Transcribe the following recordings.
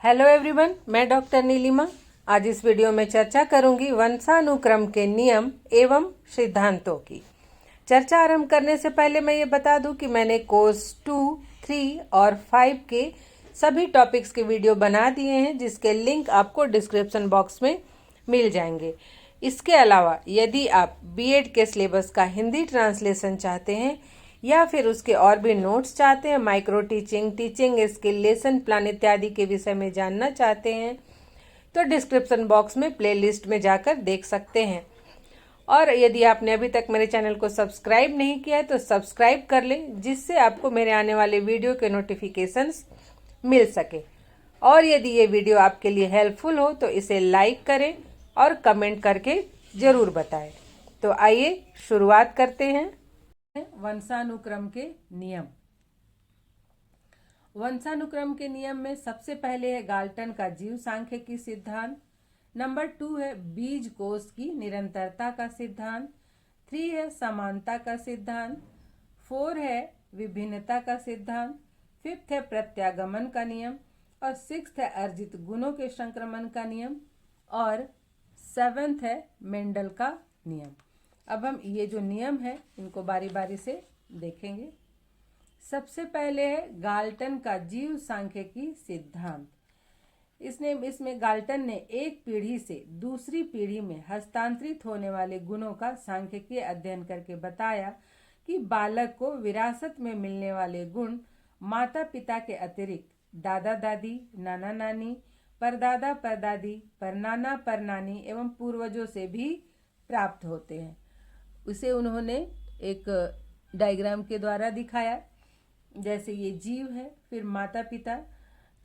Hello everyone, मैं doctor Nilima. आज इस वीडियो में चर्चा करूंगी वंशानुक्रम के नियम एवं सिद्धांतों की। चर्चा आरंभ करने से पहले मैं ये बता दूं कि मैंने कोर्स 2, 3 और 5 के सभी टॉपिक्स के वीडियो बना दिए हैं, जिसके लिंक आपको डिस्क्रिप्शन बॉक्स में मिल जाएंगे। इसके अलावा यदि आप बीएड के सिलेबस का हिंदी ट्रांसलेशन चाहते हैं या फिर उसके और भी नोट्स चाहते हैं, micro teaching, teaching skill, lesson plan इत्यादि के विषय में जानना चाहते हैं, तो डिस्क्रिप्शन बॉक्स में प्लेलिस्ट में जाकर देख सकते हैं। और यदि आपने अभी तक मेरे चैनल को सब्सक्राइब नहीं किया है तो सब्सक्राइब कर लें, जिससे आपको मेरे आने वाले वीडियो के नोटिफिकेशंस मिल सके। और यदि ये वीडियो आपके लिए हेल्पफुल हो तो इसे लाइक करें और कमेंट करके ज़रूर बताएं। तो आइए शुरुआत करते हैं। वंशानुक्रम के नियम। वंशानुक्रम के नियम में सबसे पहले है गाल्टन का जीव सांख्यिकी सिद्धांत। नंबर 2 है बीज कोष की निरंतरता का सिद्धांत। 3 है समानता का सिद्धांत। 4 है विभिन्नता का सिद्धांत। 5th है प्रत्यागमन का नियम और 6th है अर्जित गुणों के संक्रमण का नियम और 7th है मेंडल का नियम। अब हम ये जो नियम है इनको बारी बारी से देखेंगे। सबसे पहले है गाल्टन का जीव सांख्यिकी सिद्धांत। इसमें गाल्टन ने एक पीढ़ी से दूसरी पीढ़ी में हस्तांतरित होने वाले गुणों का सांख्यिकीय अध्ययन करके बताया कि बालक को विरासत में मिलने वाले गुण माता पिता के अतिरिक्त दादा दादी, नाना नानी, परदादा परदादी, परनाना परनानी एवं पूर्वजों से भी प्राप्त होते हैं। उसे उन्होंने एक डायग्राम के द्वारा दिखाया। जैसे ये जीव है, फिर माता पिता,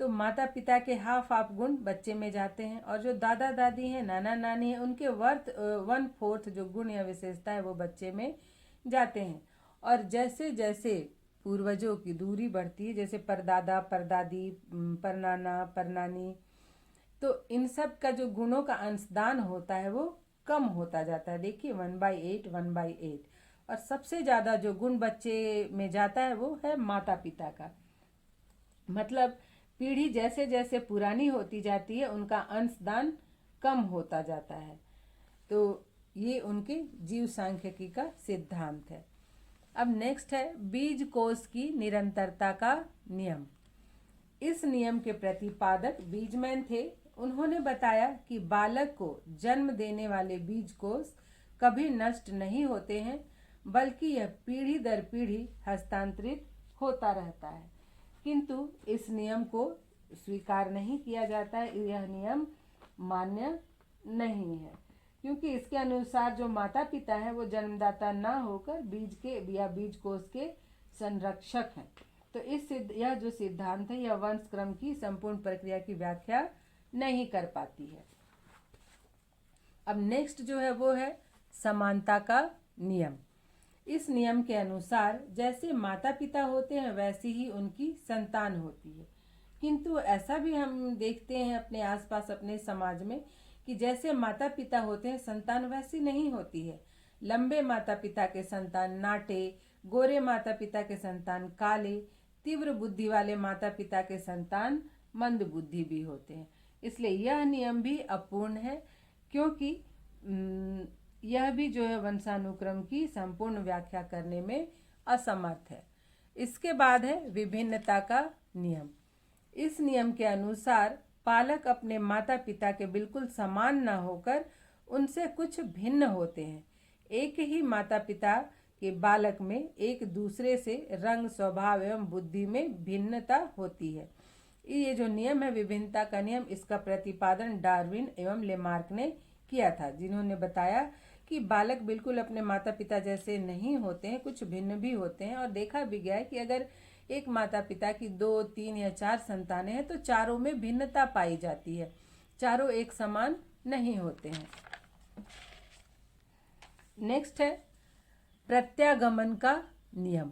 तो माता पिता के हाफ गुण बच्चे में जाते हैं और जो दादा दादी हैं, नाना नानी हैं, उनके 1/4 जो गुण या विशेषता है वो बच्चे में जाते हैं। और जैसे जैसे पूर्वजों की दूरी बढ़ती है, जैसे परदादा परदादी, परनाना परनानी, तो इन सब का जो गुणों का अंशदान होता है वो कम होता जाता है। देखिए 1/8 और सबसे ज़्यादा जो गुण बच्चे में जाता है वो है माता पिता का। मतलब पीढ़ी जैसे जैसे पुरानी होती जाती है उनका अंशदान कम होता जाता है। तो ये उनके जीव सांख्यिकी का सिद्धांत है। अब नेक्स्ट है बीज कोष की निरंतरता का नियम। इस नियम के प्रतिपादक बीजमैन थे। उन्होंने बताया कि बालक को जन्म देने वाले बीज कोष कभी नष्ट नहीं होते हैं, बल्कि यह पीढ़ी दर पीढ़ी हस्तांतरित होता रहता है। किंतु इस नियम को स्वीकार नहीं किया जाता है, यह नियम मान्य नहीं है, क्योंकि इसके अनुसार जो माता पिता है वो जन्मदाता ना होकर बीज के या बीज कोष के संरक्षक हैं। तो यह जो सिद्धांत है यह वंशक्रम की संपूर्ण प्रक्रिया की व्याख्या नहीं कर पाती है। अब नेक्स्ट जो है वो है समानता का नियम। इस नियम के अनुसार जैसे माता पिता होते हैं वैसी ही उनकी संतान होती है। किंतु ऐसा भी हम देखते हैं अपने आसपास अपने समाज में कि जैसे माता पिता होते हैं संतान वैसी नहीं होती है। लंबे माता पिता के संतान नाटे, गोरे माता पिता के संतान काले, तीव्र बुद्धि वाले माता पिता के संतान मंद बुद्धि भी होते हैं। इसलिए यह नियम भी अपूर्ण है, क्योंकि यह भी जो है वंशानुक्रम की संपूर्ण व्याख्या करने में असमर्थ है। इसके बाद है विभिन्नता का नियम। इस नियम के अनुसार पालक अपने माता पिता के बिल्कुल समान न होकर उनसे कुछ भिन्न होते हैं। एक ही माता पिता के बालक में एक दूसरे से रंग, स्वभाव एवं बुद्धि में भिन्नता होती है। ये जो नियम है विभिन्नता का नियम, इसका प्रतिपादन डार्विन एवं लेमार्क ने किया था, जिन्होंने बताया कि बालक बिल्कुल अपने माता पिता जैसे नहीं होते हैं, कुछ भिन्न भी होते हैं। और देखा भी गया है कि अगर एक माता पिता की 2, 3 या 4 संतानें हैं तो चारों में भिन्नता पाई जाती है, चारों एक समान नहीं होते हैं। नेक्स्ट है प्रत्यागमन का नियम।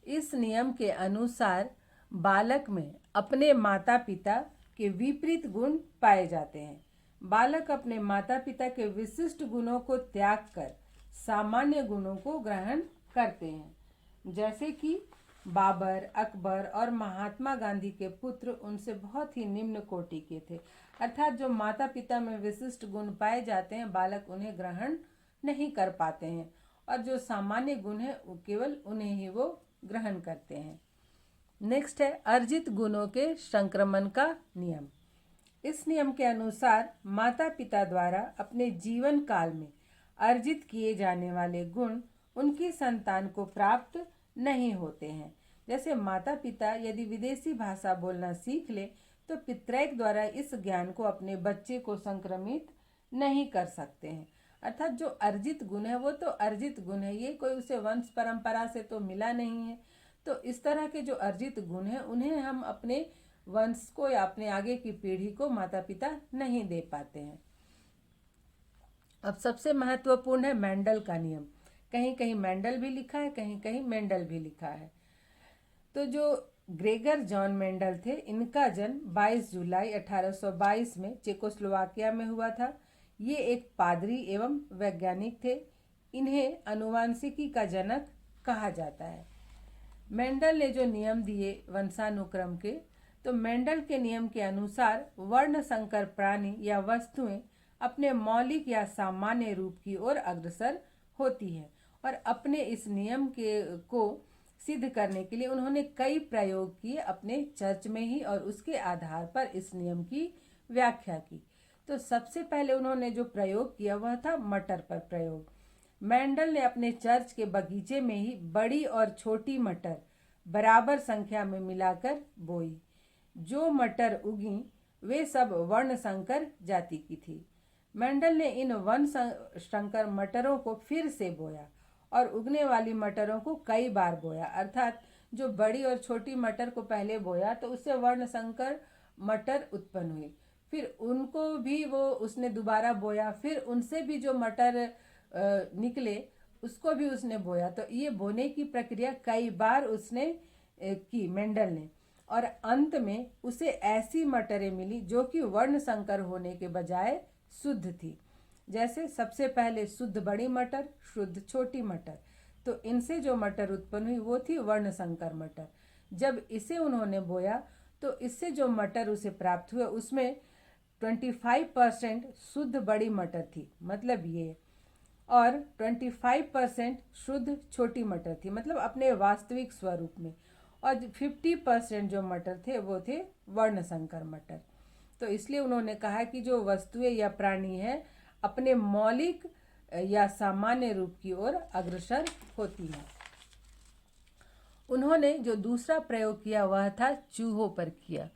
इस नियम के अनुसार बालक में अपने माता पिता के विपरीत गुण पाए जाते हैं। बालक अपने माता पिता के विशिष्ट गुणों को त्याग कर सामान्य गुणों को ग्रहण करते हैं। जैसे कि बाबर, अकबर और महात्मा गांधी के पुत्र उनसे बहुत ही निम्न कोटि के थे। अर्थात जो माता पिता में विशिष्ट गुण पाए जाते हैं, बालक उन्हें ग्रहण नहीं कर पाते हैं, और जो सामान्य गुण है केवल उन्हें ही वो ग्रहण करते हैं। नेक्स्ट है अर्जित गुणों के संक्रमण का नियम। इस नियम के अनुसार माता पिता द्वारा अपने जीवन काल में अर्जित किए जाने वाले गुण उनकी संतान को प्राप्त नहीं होते हैं। जैसे माता पिता यदि विदेशी भाषा बोलना सीख ले तो पितरैक द्वारा इस ज्ञान को अपने बच्चे को संक्रमित नहीं कर सकते हैं। अर्थात जो अर्जित गुण है वो तो अर्जित गुण है, ये कोई उसे वंश परंपरा से तो मिला नहीं है। तो इस तरह के जो अर्जित गुण है उन्हें हम अपने वंश को या अपने आगे की पीढ़ी को माता पिता नहीं दे पाते हैं। अब सबसे महत्वपूर्ण है मेंडल का नियम। कहीं कहीं मेंडल भी लिखा है, कहीं कहीं मेंडल भी लिखा है। तो जो ग्रेगर जॉन मेंडल थे, इनका जन्म 22 जुलाई 1822 में चेकोस्लोवाकिया में हुआ था। ये एक पादरी एवं वैज्ञानिक थे। इन्हें अनुवांशिकी का जनक कहा जाता है। मेंडल ने जो नियम दिए वंशानुक्रम के, तो मेंडल के नियम के अनुसार वर्ण संकर प्राणी या वस्तुएं अपने मौलिक या सामान्य रूप की ओर अग्रसर होती है, और अपने इस नियम को सिद्ध करने के लिए उन्होंने कई प्रयोग किए अपने चर्च में ही, और उसके आधार पर इस नियम की व्याख्या की। तो सबसे पहले उन्होंने जो प्रयोग किया वह था मटर पर प्रयोग। मेंडल ने अपने चर्च के बगीचे में ही बड़ी और छोटी मटर बराबर संख्या में मिलाकर बोई। जो मटर उगी वे सब वर्ण संकर जाति की थी। मेंडल ने इन वर्ण संकर मटरों को फिर से बोया और उगने वाली मटरों को कई बार बोया। अर्थात जो बड़ी और छोटी मटर को पहले बोया तो उससे वर्ण संकर मटर उत्पन्न हुई, फिर उनको भी वो उसने दोबारा बोया, फिर उनसे भी जो मटर निकले उसको भी उसने बोया। तो ये बोने की प्रक्रिया कई बार उसने की मेंडल ने, और अंत में उसे ऐसी मटरें मिली जो कि वर्ण संकर होने के बजाय शुद्ध थी। जैसे सबसे पहले शुद्ध बड़ी मटर, शुद्ध छोटी मटर। तो इनसे जो मटर उत्पन्न हुई वो थी वर्ण संकर मटर। जब इसे उन्होंने बोया तो इससे जो मटर उसे प्राप्त हुए उसमें 25% शुद्ध बड़ी मटर थी, मतलब ये, और 25% शुद्ध छोटी मटर थी, मतलब अपने वास्तविक स्वरूप में, और 50% जो मटर थे वो थे वर्ण संकर मटर। तो इसलिए उन्होंने कहा कि जो वस्तुएं या प्राणी है अपने मौलिक या सामान्य रूप की ओर अग्रसर होती है। उन्होंने जो दूसरा प्रयोग किया वह था चूहों पर किया,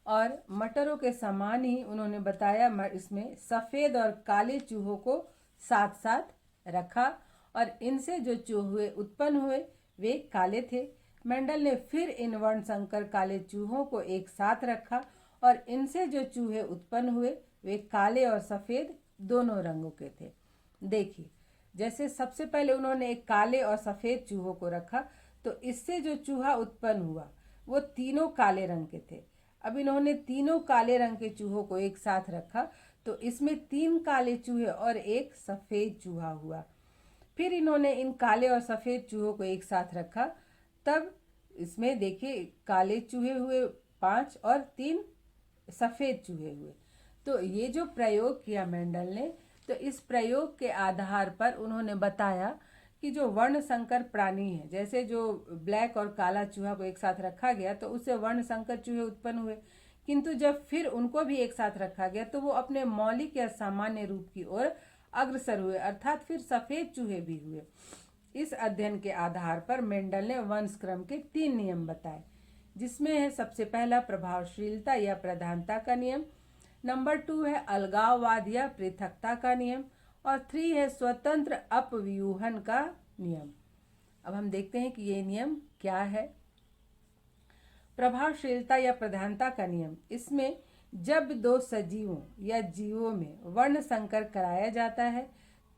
और मटरों के समान ही उन्होंने बताया इसमें सफ़ेद और काले चूहों को साथ साथ रखा, और इनसे जो चूहे उत्पन्न हुए वे काले थे। मेंडल ने फिर इन वर्ण संकर काले चूहों को एक साथ रखा, और इनसे जो चूहे उत्पन्न हुए वे काले और सफ़ेद दोनों रंगों के थे। देखिए, जैसे सबसे पहले उन्होंने एक काले और सफ़ेद चूहों को रखा, तो इससे जो चूहा उत्पन्न हुआ वो तीनों काले रंग के थे। अब इन्होंने तीनों काले रंग के चूहों को एक साथ रखा, तो इसमें 3 काले चूहे और एक सफ़ेद चूहा हुआ। फिर इन्होंने इन काले और सफ़ेद चूहों को एक साथ रखा, तब इसमें देखिए काले चूहे हुए 5 और 3 सफ़ेद चूहे हुए। तो ये जो प्रयोग किया मेंडल ने, तो इस प्रयोग के आधार पर उन्होंने बताया कि जो वर्ण संकर प्राणी है, जैसे जो ब्लैक और काला चूहा को एक साथ रखा गया तो उससे वर्ण संकर चूहे उत्पन्न हुए, किंतु जब फिर उनको भी एक साथ रखा गया तो वो अपने मौलिक या सामान्य रूप की ओर अग्रसर हुए, अर्थात फिर सफ़ेद चूहे भी हुए। इस अध्ययन के आधार पर मेंडल ने वंशक्रम के 3 नियम बताए, जिसमें है सबसे पहला प्रभावशीलता या प्रधानता का नियम, नंबर 2 है अलगाववाद या पृथकता का नियम, और 3 है स्वतंत्र अपव्यूहन का नियम। अब हम देखते हैं कि ये नियम क्या है। प्रभावशीलता या प्रधानता का नियम, इसमें जब 2 सजीवों या जीवों में वर्ण संकर कराया जाता है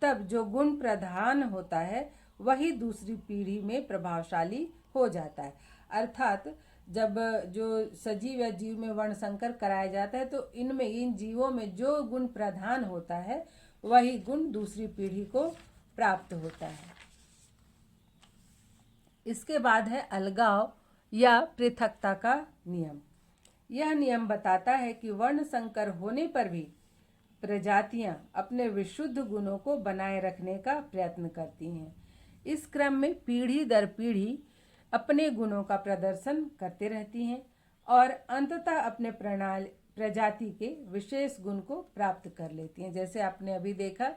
तब जो गुण प्रधान होता है वही दूसरी पीढ़ी में प्रभावशाली हो जाता है। अर्थात जब जो सजीव या जीव में वर्ण संकर कराया जाता है तो इनमें इन जीवों में जो गुण प्रधान होता है वही गुण दूसरी पीढ़ी को प्राप्त होता है। इसके बाद है अलगाव या पृथकता का नियम। यह नियम बताता है कि वर्ण संकर होने पर भी प्रजातियां अपने विशुद्ध गुणों को बनाए रखने का प्रयत्न करती हैं। इस क्रम में पीढ़ी दर पीढ़ी अपने गुणों का प्रदर्शन करते रहती हैं और अंततः अपने प्रजाति के विशेष गुण को प्राप्त कर लेती हैं। जैसे आपने अभी देखा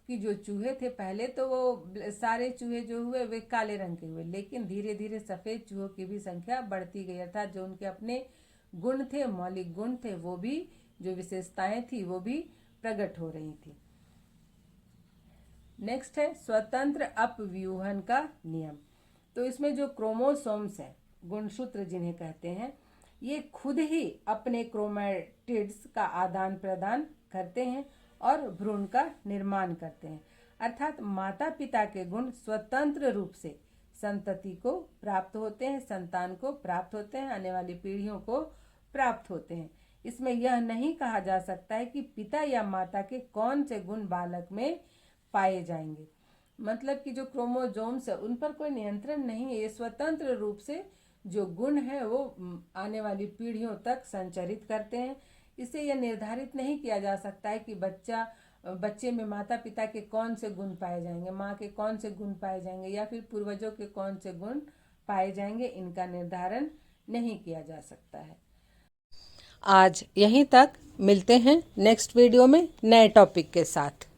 कि जो चूहे थे, पहले तो वो सारे चूहे जो हुए वे काले रंग के हुए, लेकिन धीरे धीरे सफ़ेद चूहों की भी संख्या बढ़ती गई, अर्थात जो उनके अपने गुण थे, मौलिक गुण थे, वो भी, जो विशेषताएं थी वो भी प्रकट हो रही थी। नेक्स्ट है स्वतंत्र अपव्यूहन का नियम। तो इसमें जो क्रोमोसोम्स हैं, गुणसूत्र जिन्हें कहते हैं, ये खुद ही अपने क्रोमैटिड्स का आदान प्रदान करते हैं और भ्रूण का निर्माण करते हैं। अर्थात माता पिता के गुण स्वतंत्र रूप से संतति को प्राप्त होते हैं, संतान को प्राप्त होते हैं, आने वाली पीढ़ियों को प्राप्त होते हैं। इसमें यह नहीं कहा जा सकता है कि पिता या माता के कौन से गुण बालक में पाए जाएंगे। मतलब कि जो क्रोमोसोम्स है उन पर कोई नियंत्रण नहीं है, ये स्वतंत्र रूप से जो गुण है वो आने वाली पीढ़ियों तक संचरित करते हैं। इससे यह निर्धारित नहीं किया जा सकता है कि बच्चे में माता पिता के कौन से गुण पाए जाएंगे, माँ के कौन से गुण पाए जाएंगे, या फिर पूर्वजों के कौन से गुण पाए जाएंगे। इनका निर्धारण नहीं किया जा सकता है। आज यहीं तक, मिलते हैं नेक्स्ट वीडियो में नए टॉपिक के साथ।